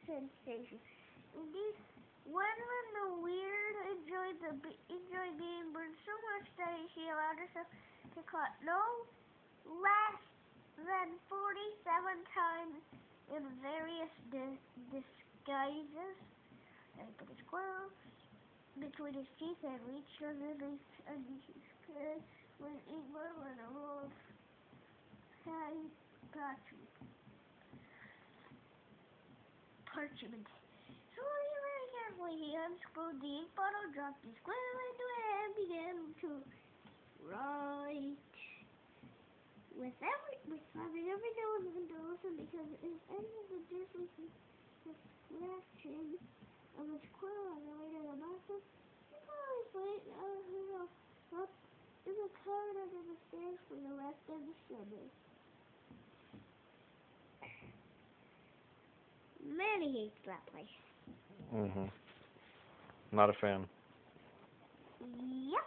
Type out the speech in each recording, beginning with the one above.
sensation. Indeed, when the weird enjoyed being burned so much that she allowed herself to cut no less than 47 times in various disguises. And he put his claws between his teeth and reached under his could with Igor and a roll of fatty parchment. Slowly, very carefully, he unscrewed the ink bottle, dropped his quill into it, and began to write. With every now and then to listen, because it ended the dismal reflection of his quill on the way to the bathroom. He always wait up in the cupboard under the stairs for the rest of the summer. Man, he hates that place. Not a fan. Yep.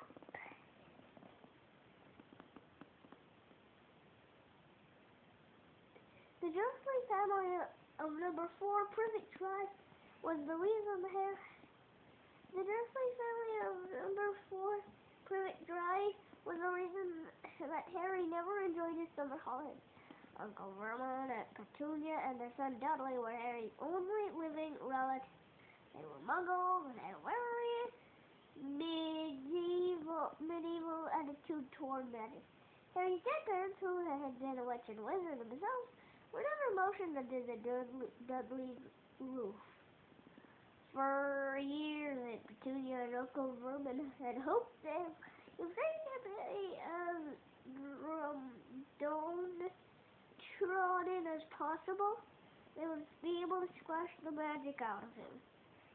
The Dursley family of number 4 Privet Drive was the reason the Dursley family of number 4 Privet Drive was the reason that Harry never enjoyed his summer holidays. Uncle Vernon, Aunt Petunia, and their son Dudley were Harry's only living relatives. They were muggles and had a very medieval attitude toward magic. Harry's dead parents, who had been a witch and wizard themselves, were never motioned under the Dudley roof. For years, Aunt Petunia and Uncle Vernon had hoped that if they kept Harry as downtrodden as possible, they would be able to squash the magic out of him.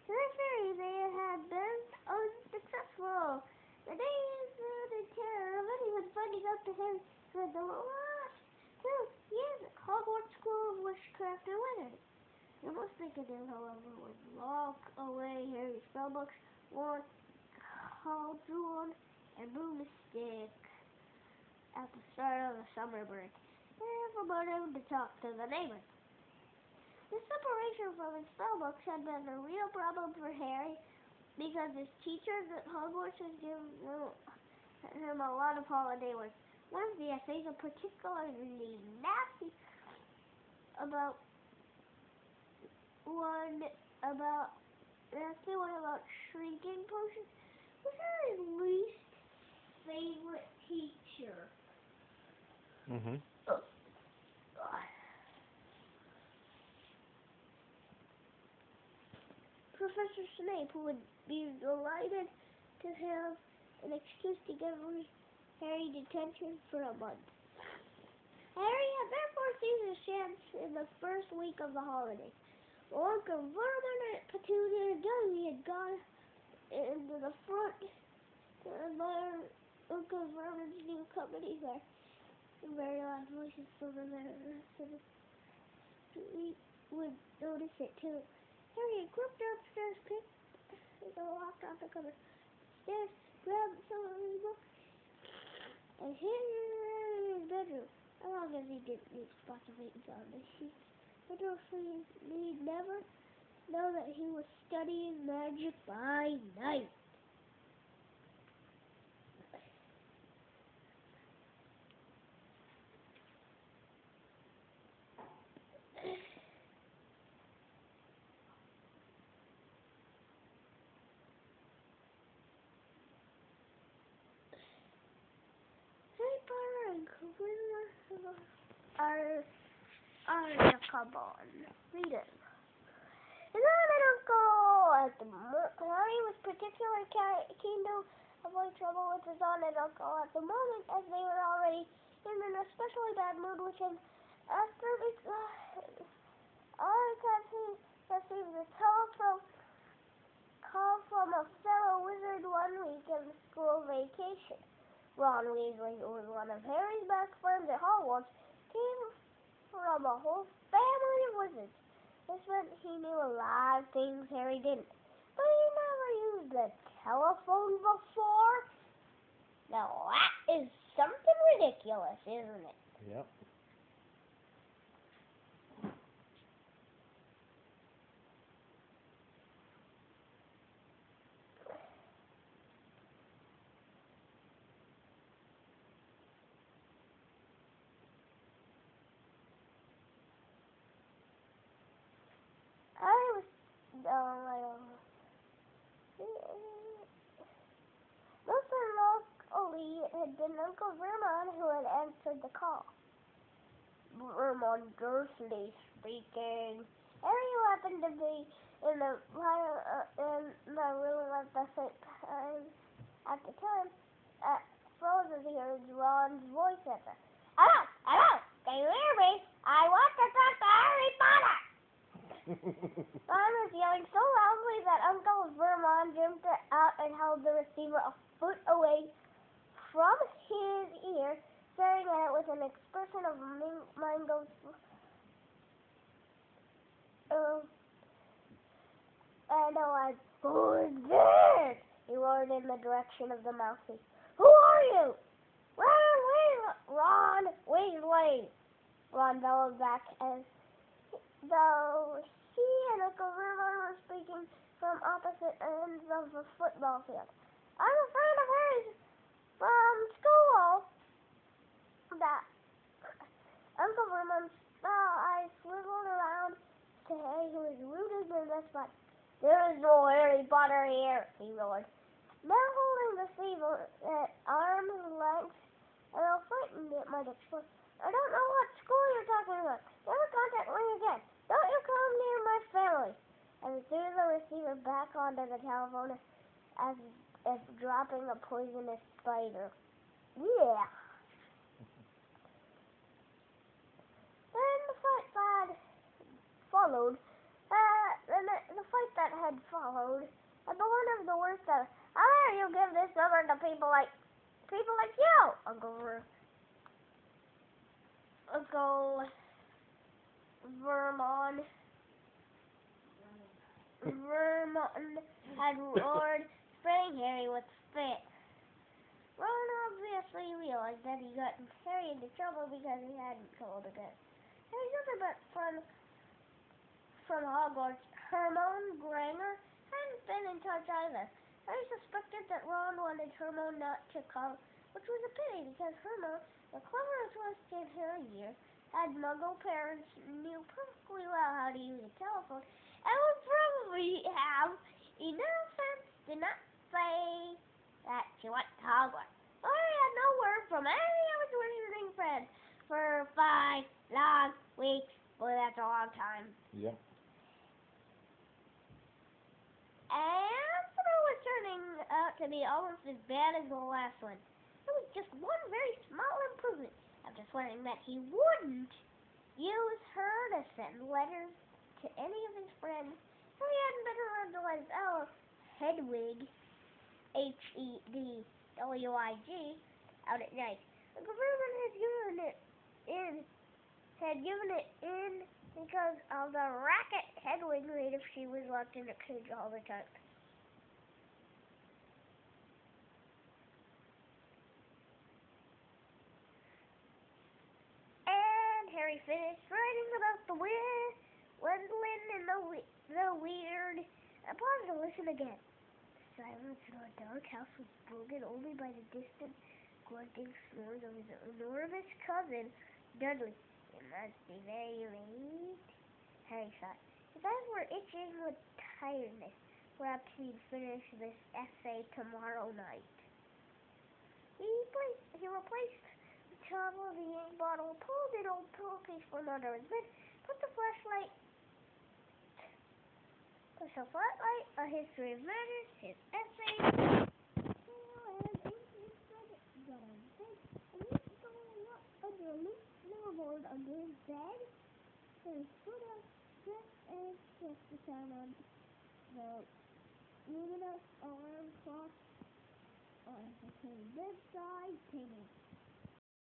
To this theory, they had been unsuccessful. The days in terror of anyone finding out to Harry for the last 2 years at Hogwarts School of Witchcraft and Wizardry. The most they could do, however, was lock away Harry's spellbooks, wand, cauldron, and broomstick at the start of the summer break, and forbid him to talk to the neighbors. The separation from his spellbooks had been a real problem for Harry, because his teachers at Hogwarts had given him a lot of holiday work. One of the essays was particularly nasty about one about shrinking potions was Harry's least favorite teacher. Professor Snape, who would be delighted to have an excuse to give Harry detention for a month. Harry had therefore seized his chance in the first week of the holiday. Uncle Vernon and Petunia and Dudley had gone into the front to admire Uncle Vernon's new company there. Very loud voices from the rest of the street would notice it too. Harry had crept upstairs, picked the lock off the cupboard, stairs, grabbed some of his books, and hid in his bedroom. As long as he didn't leave spots of ink on the sheets, the Dursleys need never know that he was studying magic by night. Azkaban. Read it. His aunt and uncle Harry was particularly keen to avoid trouble with his aunt and uncle at the moment, as they were already in an especially bad mood with him. After received a call from a fellow wizard one week in the school vacation. Ron Weasley, who was one of Harry's best friends at Hogwarts, came from a whole family of wizards. This meant he knew a lot of things Harry didn't. But he never used the telephone before. Now that is something ridiculous, isn't it? Yep. I don't know. Most unluckily, it had been Uncle Vermont who had answered the call. Vermont Dursley speaking. Harry happened to be in the room at the time. Frozen heard Ron's voice answer. Hello, hello, can you hear me? I want to talk to Harry Potter. Ron was yelling so loudly that Uncle Vermont jumped out and held the receiver a foot away from his ear, staring at it with an expression of mango. And like, who is this? He roared in the direction of the mousey. Who are you? Ron Weasley. Ron bellowed back as though he and Uncle Vernon were speaking from opposite ends of the football field. I'm a friend of Harry's from school. That Uncle Vernon's eyes swiveled around to Harry, who was rooted in the spot. There is no Harry Potter here, he roared, now holding the sleeve at arm's length, and how frightened it might explode. I don't know what school you're talking about. Never contact me again. Don't you come near my family. And he threw the receiver back onto the telephone as if dropping a poisonous spider. Yeah. Then the fight that followed. The fight that had followed had been one of the worst ever. How dare you give this number to people like you, Uncle Vermont had roared, spraying Harry with spit. Ron obviously realized that he got Harry into trouble because he hadn't told again. Harry's other best friend from Hogwarts, Hermione Granger, hadn't been in touch either. Harry suspected that Ron wanted Hermione not to come, which was a pity because Hermione, the cleverest host in her year, had Muggle parents, knew perfectly well how to use a telephone, and would probably have enough sense to not say that she went to Hogwarts. So Harry had no word from any of his visiting friends for 5 long weeks. Boy, that's a long time. Yeah. And it was turning out to be almost as bad as the last one. It was just one very small improvement. After swearing that he wouldn't use her to send letters to any of his friends, Harry hadn't been allowed to let his owl, Hedwig, Hedwig, out at night. The government had given it in because of the racket Hedwig made if she was locked in a cage all the time. And Harry finished writing about the Wendlin and the weird. I paused to listen again. The silence in our dark house was broken only by the distant grunting snores of his enormous cousin, Dudley. It must be very late, Harry thought. His eyes were itching with tiredness. Perhaps he'd finish this essay tomorrow night. He replaced the top of the ink bottle, pulled an old pillowcase from under his bed, put the flashlight, A History of Manners, his essay, and under a loose floorboard under his bed, his foot up, stretched and stretched the sound on the luminous alarm clock on his bedside table.